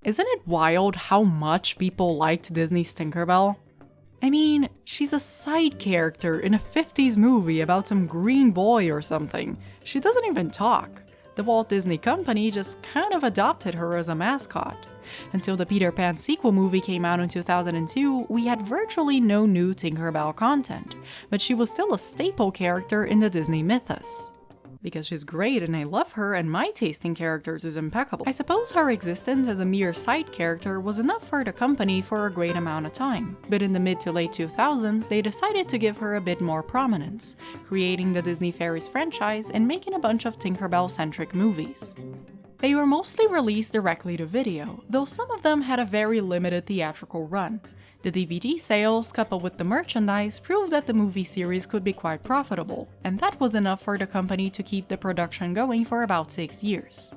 Isn't it wild how much people liked Disney's Tinkerbell? I mean, she's a side character in a 50s movie about some green boy or something. She doesn't even talk. The Walt Disney Company just kind of adopted her as a mascot. Until the Peter Pan sequel movie came out in 2002, we had virtually no new Tinkerbell content, but she was still a staple character in the Disney mythos. Because she's great and I love her and my taste in characters is impeccable, I suppose her existence as a mere side character was enough for the company for a great amount of time. But in the mid to late 2000s, they decided to give her a bit more prominence, creating the Disney Fairies franchise and making a bunch of Tinkerbell-centric movies. They were mostly released directly to video, though some of them had a very limited theatrical run. The DVD sales, coupled with the merchandise, proved that the movie series could be quite profitable, and that was enough for the company to keep the production going for about 6 years.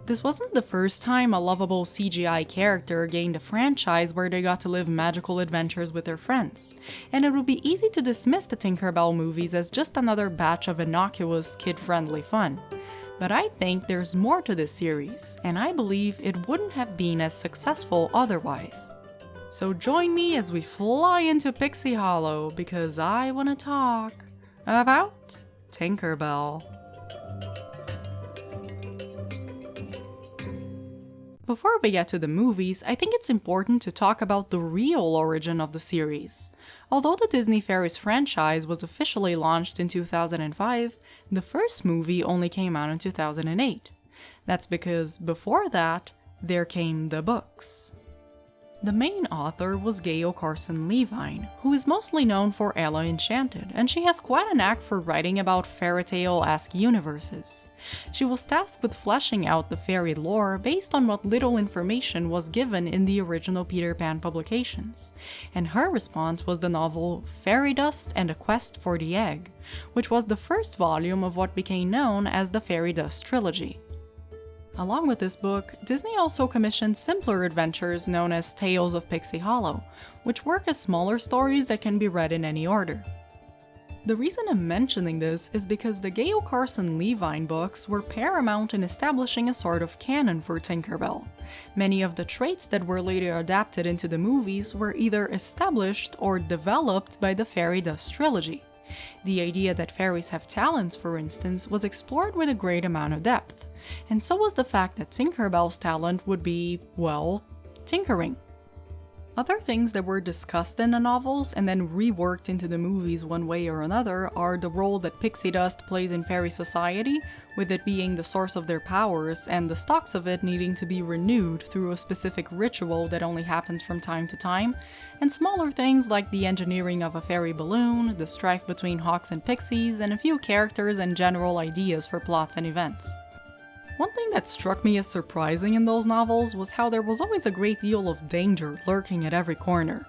This wasn't the first time a lovable CGI character gained a franchise where they got to live magical adventures with their friends, and it would be easy to dismiss the Tinkerbell movies as just another batch of innocuous, kid-friendly fun. But I think there's more to this series, and I believe it wouldn't have been as successful otherwise. So join me as we fly into Pixie Hollow because I want to talk about Tinkerbell. Before we get to the movies, I think it's important to talk about the real origin of the series. Although the Disney Fairies franchise was officially launched in 2005, the first movie only came out in 2008. That's because before that, there came the books. The main author was Gayle Carson Levine, who is mostly known for Ella Enchanted, and she has quite a knack for writing about fairy tale-esque universes. She was tasked with fleshing out the fairy lore based on what little information was given in the original Peter Pan publications, and her response was the novel Fairy Dust and a Quest for the Egg, which was the first volume of what became known as the Fairy Dust Trilogy. Along with this book, Disney also commissioned simpler adventures known as Tales of Pixie Hollow, which work as smaller stories that can be read in any order. The reason I'm mentioning this is because the Gayle Carson Levine books were paramount in establishing a sort of canon for Tinkerbell. Many of the traits that were later adapted into the movies were either established or developed by the Fairy Dust Trilogy. The idea that fairies have talents, for instance, was explored with a great amount of depth, and so was the fact that Tinkerbell's talent would be, well, tinkering. Other things that were discussed in the novels and then reworked into the movies one way or another are the role that pixie dust plays in fairy society, with it being the source of their powers and the stocks of it needing to be renewed through a specific ritual that only happens from time to time, and smaller things like the engineering of a fairy balloon, the strife between hawks and pixies, and a few characters and general ideas for plots and events. One thing that struck me as surprising in those novels was how there was always a great deal of danger lurking at every corner.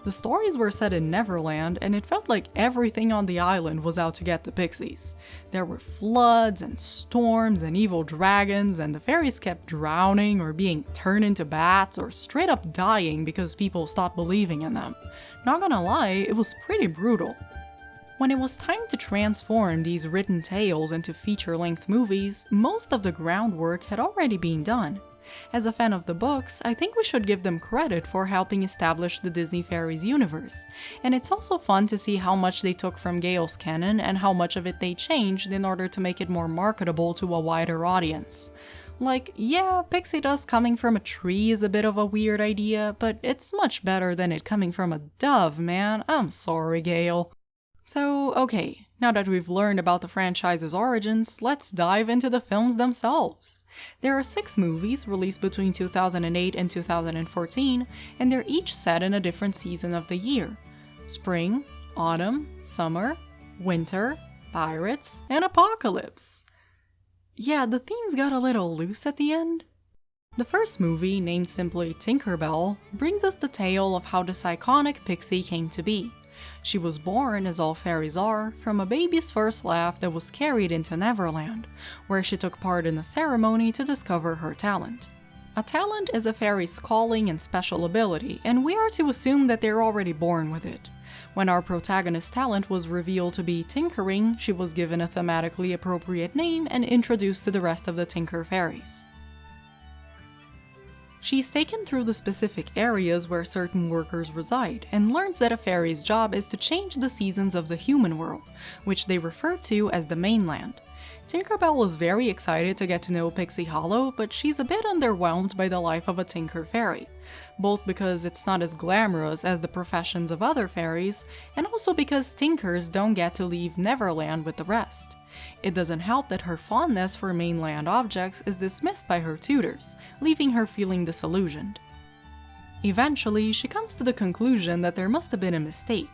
The stories were set in Neverland, and it felt like everything on the island was out to get the pixies. There were floods and storms and evil dragons, and the fairies kept drowning or being turned into bats or straight up dying because people stopped believing in them. Not gonna lie, it was pretty brutal. When it was time to transform these written tales into feature-length movies, most of the groundwork had already been done. As a fan of the books, I think we should give them credit for helping establish the Disney Fairies universe, and it's also fun to see how much they took from Gayle's canon and how much of it they changed in order to make it more marketable to a wider audience. Like, yeah, pixie dust coming from a tree is a bit of a weird idea, but it's much better than it coming from a dove, man. I'm sorry, Gayle. So, okay, now that we've learned about the franchise's origins, let's dive into the films themselves. There are 6 movies released between 2008 and 2014, and they're each set in a different season of the year. Spring, autumn, summer, winter, pirates, and apocalypse. Yeah, the themes got a little loose at the end. The first movie, named simply Tinkerbell, brings us the tale of how this iconic pixie came to be. She was born, as all fairies are, from a baby's first laugh that was carried into Neverland, where she took part in a ceremony to discover her talent. A talent is a fairy's calling and special ability, and we are to assume that they're already born with it. When our protagonist's talent was revealed to be tinkering, she was given a thematically appropriate name and introduced to the rest of the Tinker Fairies. She's taken through the specific areas where certain workers reside, and learns that a fairy's job is to change the seasons of the human world, which they refer to as the mainland. Tinkerbell is very excited to get to know Pixie Hollow, but she's a bit underwhelmed by the life of a Tinker Fairy, both because it's not as glamorous as the professions of other fairies, and also because Tinkers don't get to leave Neverland with the rest. It doesn't help that her fondness for mainland objects is dismissed by her tutors, leaving her feeling disillusioned. Eventually, she comes to the conclusion that there must have been a mistake.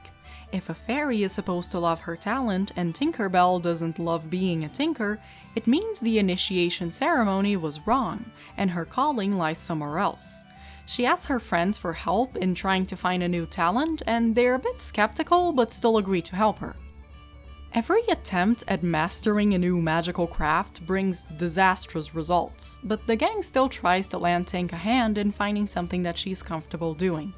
If a fairy is supposed to love her talent and Tinkerbell doesn't love being a tinker, it means the initiation ceremony was wrong, and her calling lies somewhere else. She asks her friends for help in trying to find a new talent, and they're a bit skeptical but still agree to help her. Every attempt at mastering a new magical craft brings disastrous results, but the gang still tries to land Tink a hand in finding something that she's comfortable doing.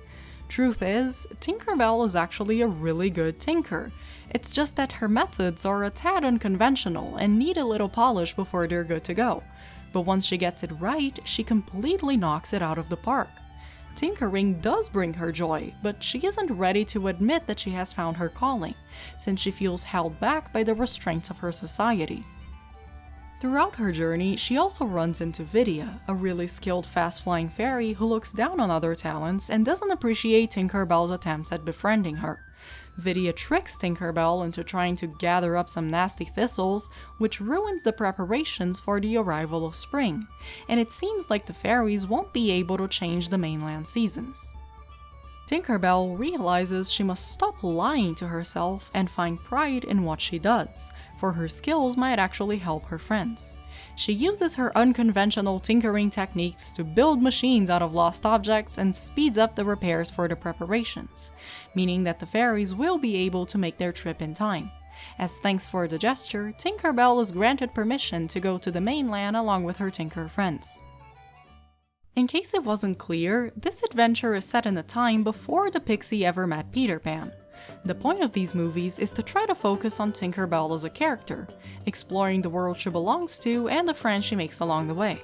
Truth is, Tinkerbell is actually a really good tinker. It's just that her methods are a tad unconventional and need a little polish before they're good to go. But once she gets it right, she completely knocks it out of the park. Tinkering does bring her joy, but she isn't ready to admit that she has found her calling, since she feels held back by the restraints of her society. Throughout her journey, she also runs into Vidya, a really skilled fast-flying fairy who looks down on other talents and doesn't appreciate Tinkerbell's attempts at befriending her. Vidya tricks Tinkerbell into trying to gather up some nasty thistles, which ruins the preparations for the arrival of spring, and it seems like the fairies won't be able to change the mainland seasons. Tinkerbell realizes she must stop lying to herself and find pride in what she does, for her skills might actually help her friends. She uses her unconventional tinkering techniques to build machines out of lost objects and speeds up the repairs for the preparations, meaning that the fairies will be able to make their trip in time. As thanks for the gesture, Tinkerbell is granted permission to go to the mainland along with her Tinker friends. In case it wasn't clear, this adventure is set in a time before the pixie ever met Peter Pan. The point of these movies is to try to focus on Tinkerbell as a character, exploring the world she belongs to and the friends she makes along the way.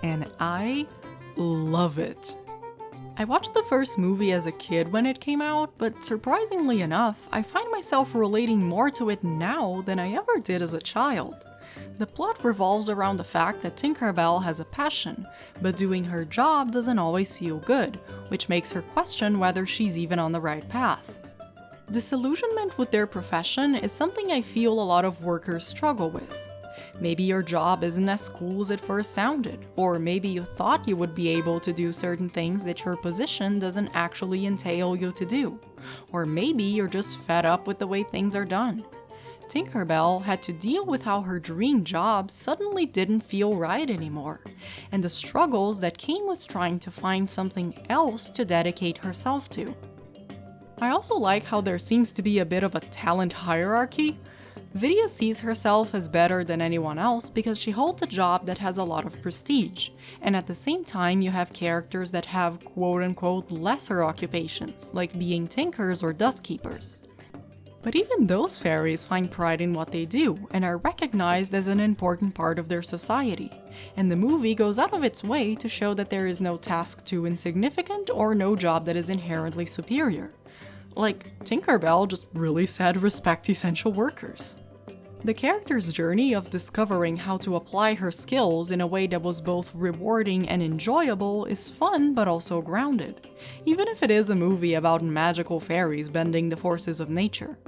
And I love it. I watched the first movie as a kid when it came out, but surprisingly enough, I find myself relating more to it now than I ever did as a child. The plot revolves around the fact that Tinkerbell has a passion, but doing her job doesn't always feel good, which makes her question whether she's even on the right path. Disillusionment with their profession is something I feel a lot of workers struggle with. Maybe your job isn't as cool as it first sounded, or maybe you thought you would be able to do certain things that your position doesn't actually entail you to do, or maybe you're just fed up with the way things are done. Tinkerbell had to deal with how her dream job suddenly didn't feel right anymore, and the struggles that came with trying to find something else to dedicate herself to. I also like how there seems to be a bit of a talent hierarchy. Vidya sees herself as better than anyone else because she holds a job that has a lot of prestige, and at the same time you have characters that have quote-unquote lesser occupations, like being tinkers or dustkeepers. But even those fairies find pride in what they do and are recognized as an important part of their society, and the movie goes out of its way to show that there is no task too insignificant or no job that is inherently superior. Like, Tinkerbell just really said respect essential workers. The character's journey of discovering how to apply her skills in a way that was both rewarding and enjoyable is fun but also grounded, even if it is a movie about magical fairies bending the forces of nature.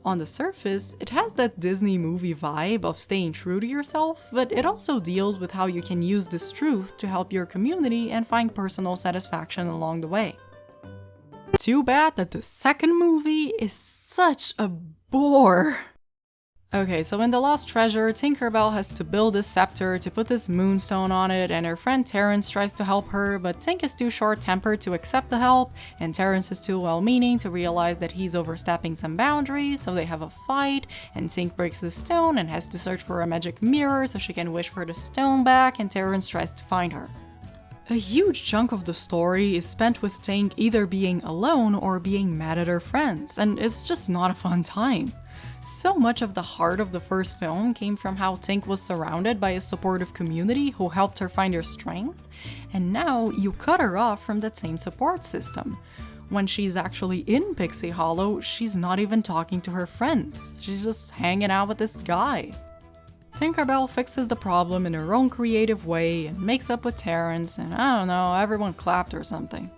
On the surface, it has that Disney movie vibe of staying true to yourself, but it also deals with how you can use this truth to help your community and find personal satisfaction along the way. Too bad that the second movie is such a bore. Okay, so in The Lost Treasure, Tinkerbell has to build this scepter to put this moonstone on it, and her friend Terrence tries to help her, but Tink is too short-tempered to accept the help, and Terrence is too well-meaning to realize that he's overstepping some boundaries, so they have a fight, and Tink breaks the stone and has to search for a magic mirror so she can wish for the stone back, and Terrence tries to find her. A huge chunk of the story is spent with Tink either being alone or being mad at her friends, and it's just not a fun time. So much of the heart of the first film came from how Tink was surrounded by a supportive community who helped her find her strength, and now you cut her off from that same support system. When she's actually in Pixie Hollow, she's not even talking to her friends, she's just hanging out with this guy. Tinkerbell fixes the problem in her own creative way and makes up with Terrence, and I don't know, everyone clapped or something.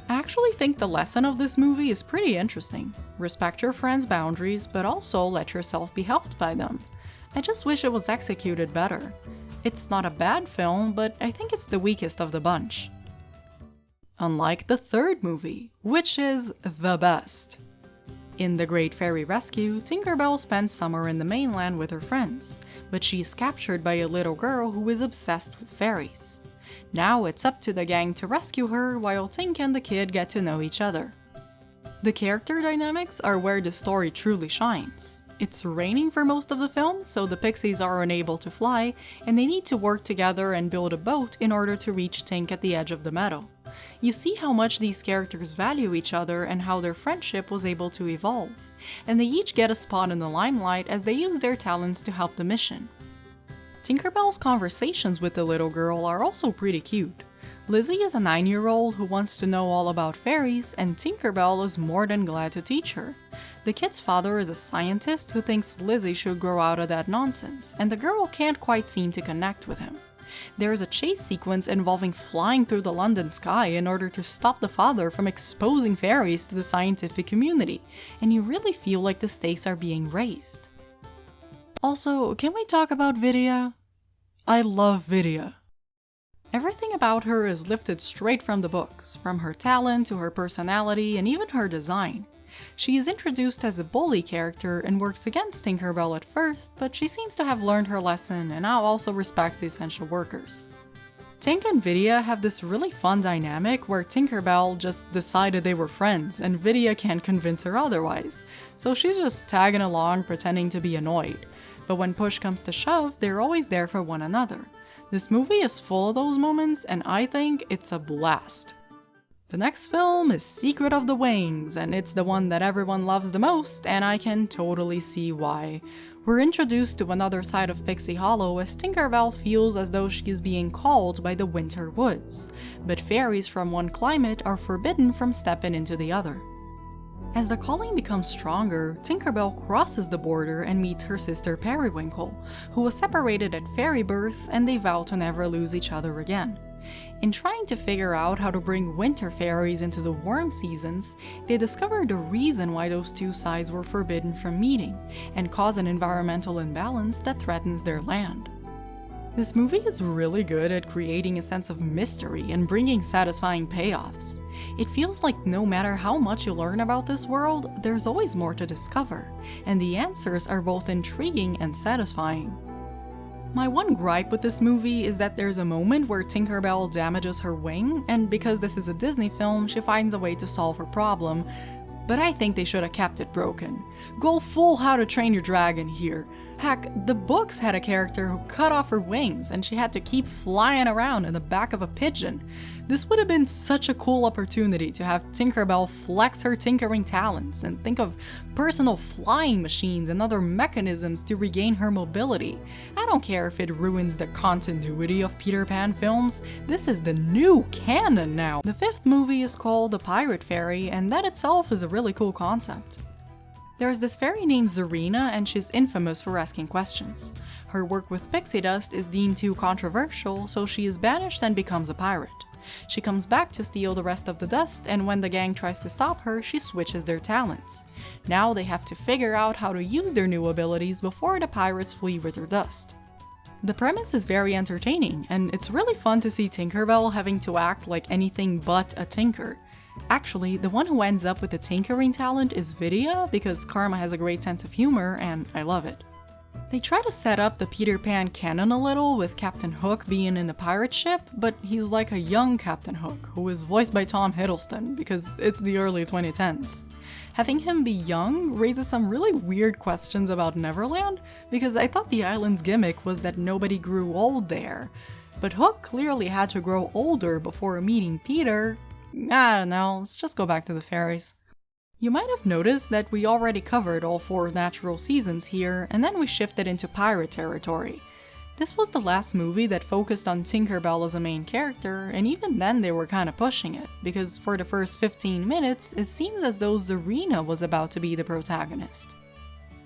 I actually think the lesson of this movie is pretty interesting. Respect your friends' boundaries, but also let yourself be helped by them. I just wish it was executed better. It's not a bad film, but I think it's the weakest of the bunch. Unlike the third movie, which is the best. In The Great Fairy Rescue, Tinkerbell spends summer in the mainland with her friends, but she is captured by a little girl who is obsessed with fairies. Now it's up to the gang to rescue her while Tink and the kid get to know each other. The character dynamics are where the story truly shines. It's raining for most of the film, so the pixies are unable to fly, and they need to work together and build a boat in order to reach Tink at the edge of the meadow. You see how much these characters value each other and how their friendship was able to evolve, and they each get a spot in the limelight as they use their talents to help the mission. Tinkerbell's conversations with the little girl are also pretty cute. Lizzie is a 9-year-old who wants to know all about fairies, and Tinkerbell is more than glad to teach her. The kid's father is a scientist who thinks Lizzie should grow out of that nonsense, and the girl can't quite seem to connect with him. There is a chase sequence involving flying through the London sky in order to stop the father from exposing fairies to the scientific community, and you really feel like the stakes are being raised. Also, can we talk about Vidya? I love Vidya. Everything about her is lifted straight from the books, from her talent to her personality and even her design. She is introduced as a bully character and works against Tinkerbell at first, but she seems to have learned her lesson and now also respects the essential workers. Tink and Vidya have this really fun dynamic where Tinkerbell just decided they were friends and Vidya can't convince her otherwise, so she's just tagging along pretending to be annoyed. But when push comes to shove, they're always there for one another. This movie is full of those moments and I think it's a blast. The next film is Secret of the Wings, and it's the one that everyone loves the most, and I can totally see why. We're introduced to another side of Pixie Hollow as Tinkerbell feels as though she is being called by the winter woods, but fairies from one climate are forbidden from stepping into the other. As the calling becomes stronger, Tinkerbell crosses the border and meets her sister Periwinkle, who was separated at fairy birth, and they vow to never lose each other again. In trying to figure out how to bring winter fairies into the warm seasons, they discover the reason why those two sides were forbidden from meeting, and cause an environmental imbalance that threatens their land. This movie is really good at creating a sense of mystery and bringing satisfying payoffs. It feels like no matter how much you learn about this world, there's always more to discover, and the answers are both intriguing and satisfying. My one gripe with this movie is that there's a moment where Tinkerbell damages her wing, and because this is a Disney film, she finds a way to solve her problem, but I think they should have kept it broken. Go full How to Train Your Dragon here. Heck, the books had a character who cut off her wings and she had to keep flying around in the back of a pigeon. This would have been such a cool opportunity to have Tinkerbell flex her tinkering talents and think of personal flying machines and other mechanisms to regain her mobility. I don't care if it ruins the continuity of Peter Pan films, this is the new canon now. The fifth movie is called The Pirate Fairy, and that itself is a really cool concept. There's this fairy named Zarina, and she's infamous for asking questions. Her work with pixie dust is deemed too controversial, so she is banished and becomes a pirate. She comes back to steal the rest of the dust, and when the gang tries to stop her, she switches their talents. Now they have to figure out how to use their new abilities before the pirates flee with their dust. The premise is very entertaining, and it's really fun to see Tinkerbell having to act like anything but a tinker. Actually, the one who ends up with the tinkering talent is Vidya, because Karma has a great sense of humor, and I love it. They try to set up the Peter Pan canon a little, with Captain Hook being in the pirate ship, but he's like a young Captain Hook, who is voiced by Tom Hiddleston, because it's the early 2010s. Having him be young raises some really weird questions about Neverland, because I thought the island's gimmick was that nobody grew old there. But Hook clearly had to grow older before meeting Peter. I don't know, let's just go back to the fairies. You might have noticed that we already covered all 4 natural seasons here, and then we shifted into pirate territory. This was the last movie that focused on Tinkerbell as a main character, and even then they were kinda pushing it, because for the first 15 minutes, it seems as though Zarina was about to be the protagonist.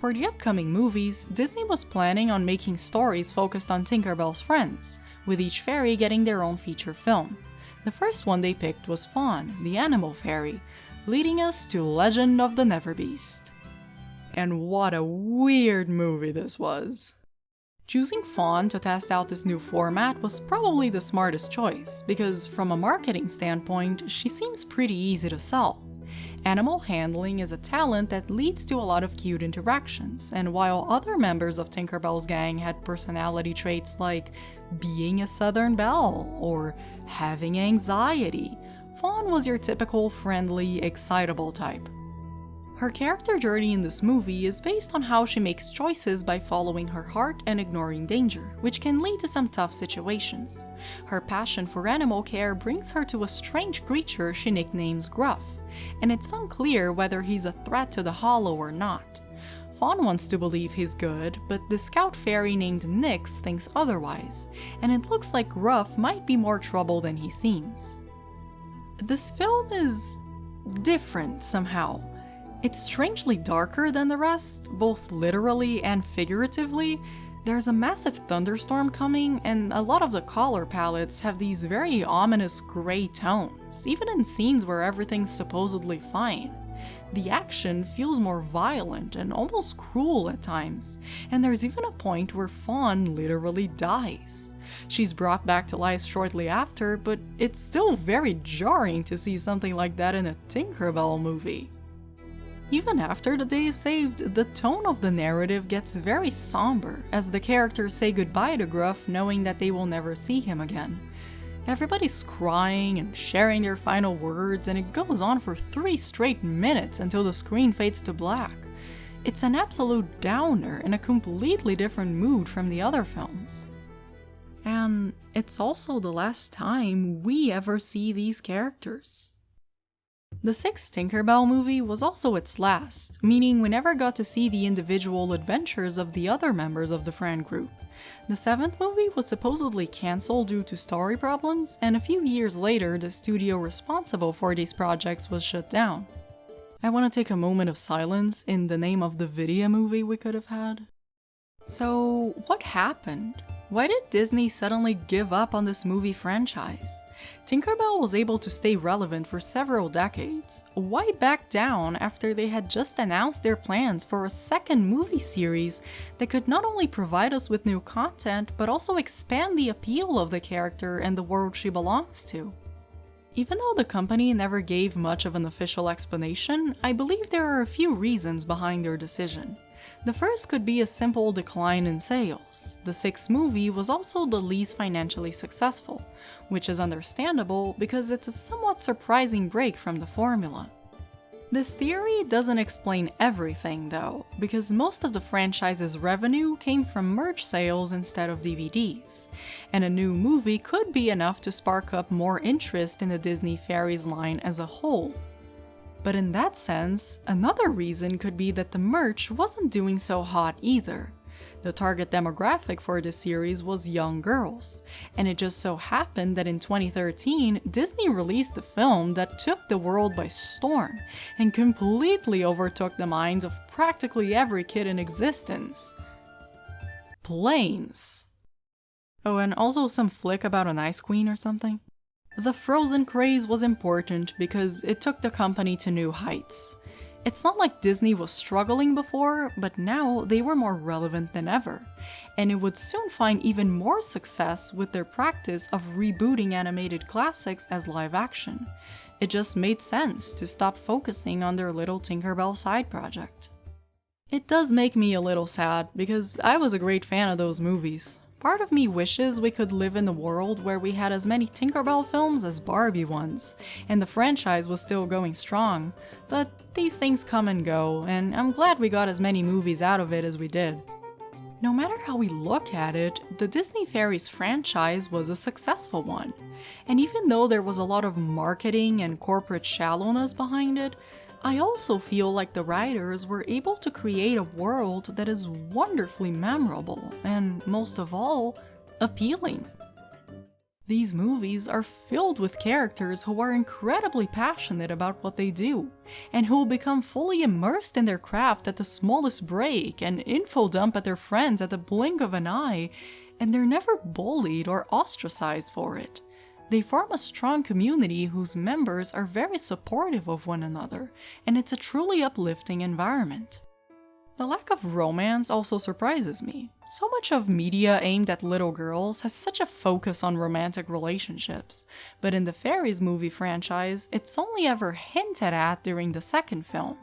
For the upcoming movies, Disney was planning on making stories focused on Tinkerbell's friends, with each fairy getting their own feature film. The first one they picked was Fawn, the animal fairy, leading us to Legend of the Neverbeast. And what a weird movie this was. Choosing Fawn to test out this new format was probably the smartest choice, because from a marketing standpoint, she seems pretty easy to sell. Animal handling is a talent that leads to a lot of cute interactions, and while other members of Tinkerbell's gang had personality traits like being a Southern belle or having anxiety, Fawn was your typical friendly, excitable type. Her character journey in this movie is based on how she makes choices by following her heart and ignoring danger, which can lead to some tough situations. Her passion for animal care brings her to a strange creature she nicknames Gruff, and it's unclear whether he's a threat to the Hollow or not. Fawn wants to believe he's good, but the scout fairy named Nyx thinks otherwise, and it looks like Gruff might be more trouble than he seems. This film is different somehow. It's strangely darker than the rest, both literally and figuratively. There's a massive thunderstorm coming, and a lot of the color palettes have these very ominous gray tones, even in scenes where everything's supposedly fine. The action feels more violent and almost cruel at times, and there's even a point where Fawn literally dies. She's brought back to life shortly after, but it's still very jarring to see something like that in a Tinkerbell movie. Even after the day is saved, the tone of the narrative gets very somber as the characters say goodbye to Gruff knowing that they will never see him again. Everybody's crying and sharing their final words, and it goes on for 3 straight minutes until the screen fades to black. It's an absolute downer and a completely different mood from the other films. And it's also the last time we ever see these characters. The 6th Tinkerbell movie was also its last, meaning we never got to see the individual adventures of the other members of the friend group. The 7th movie was supposedly cancelled due to story problems, and a few years later the studio responsible for these projects was shut down. I want to take a moment of silence in the name of the video movie we could have had. So, what happened? Why did Disney suddenly give up on this movie franchise? Tinkerbell was able to stay relevant for several decades. Why back down after they had just announced their plans for a second movie series that could not only provide us with new content, but also expand the appeal of the character and the world she belongs to? Even though the company never gave much of an official explanation, I believe there are a few reasons behind their decision. The first could be a simple decline in sales. The 6th movie was also the least financially successful, which is understandable because it's a somewhat surprising break from the formula. This theory doesn't explain everything though, because most of the franchise's revenue came from merch sales instead of DVDs, and a new movie could be enough to spark up more interest in the Disney Fairies line as a whole. But in that sense, another reason could be that the merch wasn't doing so hot either. The target demographic for this series was young girls, and it just so happened that in 2013, Disney released a film that took the world by storm and completely overtook the minds of practically every kid in existence. Planes. Oh, and also some flick about an ice queen or something. The Frozen craze was important because it took the company to new heights. It's not like Disney was struggling before, but now they were more relevant than ever, and it would soon find even more success with their practice of rebooting animated classics as live action. It just made sense to stop focusing on their little Tinkerbell side project. It does make me a little sad because I was a great fan of those movies. Part of me wishes we could live in a world where we had as many Tinkerbell films as Barbie ones, and the franchise was still going strong, but these things come and go, and I'm glad we got as many movies out of it as we did. No matter how we look at it, the Disney Fairies franchise was a successful one, and even though there was a lot of marketing and corporate shallowness behind it, I also feel like the writers were able to create a world that is wonderfully memorable and, most of all, appealing. These movies are filled with characters who are incredibly passionate about what they do, and who will become fully immersed in their craft at the smallest break and info dump at their friends at the blink of an eye, and they're never bullied or ostracized for it. They form a strong community whose members are very supportive of one another, and it's a truly uplifting environment. The lack of romance also surprises me. So much of media aimed at little girls has such a focus on romantic relationships, but in the Fairies movie franchise, it's only ever hinted at during the second film,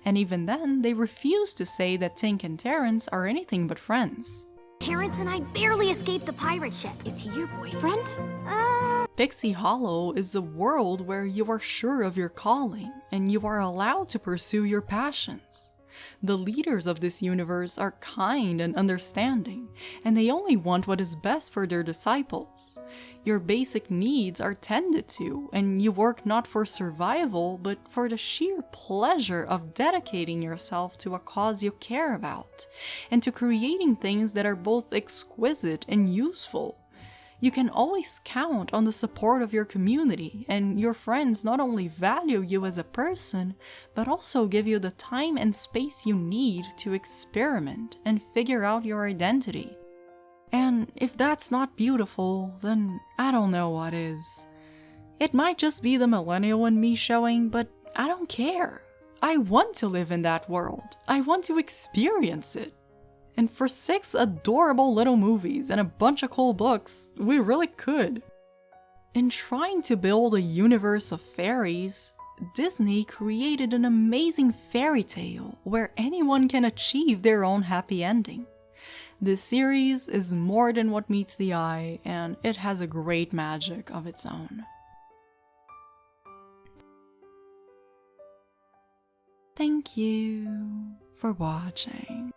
and even then, they refuse to say that Tink and Terrence are anything but friends. Terrence and I barely escaped the pirate ship. Is he your boyfriend? Pixie Hollow is a world where you are sure of your calling, and you are allowed to pursue your passions. The leaders of this universe are kind and understanding, and they only want what is best for their disciples. Your basic needs are tended to, and you work not for survival, but for the sheer pleasure of dedicating yourself to a cause you care about, and to creating things that are both exquisite and useful. You can always count on the support of your community, and your friends not only value you as a person, but also give you the time and space you need to experiment and figure out your identity. And if that's not beautiful, then I don't know what is. It might just be the millennial in me showing, but I don't care. I want to live in that world. I want to experience it. And for 6 adorable little movies and a bunch of cool books, we really could. In trying to build a universe of fairies, Disney created an amazing fairy tale where anyone can achieve their own happy ending. This series is more than what meets the eye, and it has a great magic of its own. Thank you for watching.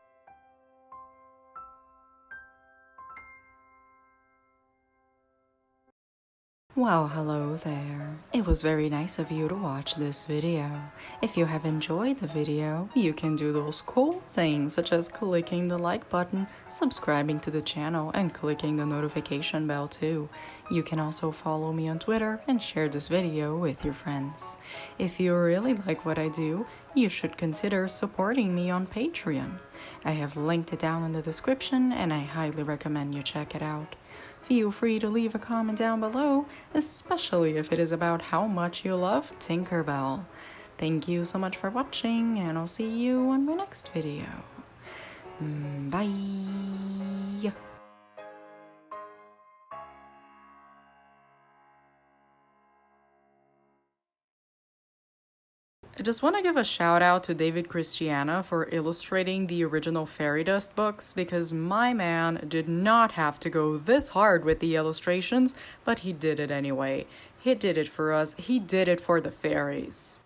Well, hello there. It was very nice of you to watch this video. If you have enjoyed the video, you can do those cool things such as clicking the like button, subscribing to the channel, and clicking the notification bell too. You can also follow me on Twitter and share this video with your friends. If you really like what I do, you should consider supporting me on Patreon. I have linked it down in the description, and I highly recommend you check it out. Feel free to leave a comment down below, especially if it is about how much you love Tinkerbell. Thank you so much for watching, and I'll see you on my next video. Bye! I just want to give a shout out to David Christiana for illustrating the original Fairy Dust books, because my man did not have to go this hard with the illustrations, but he did it anyway. He did it for us, he did it for the fairies.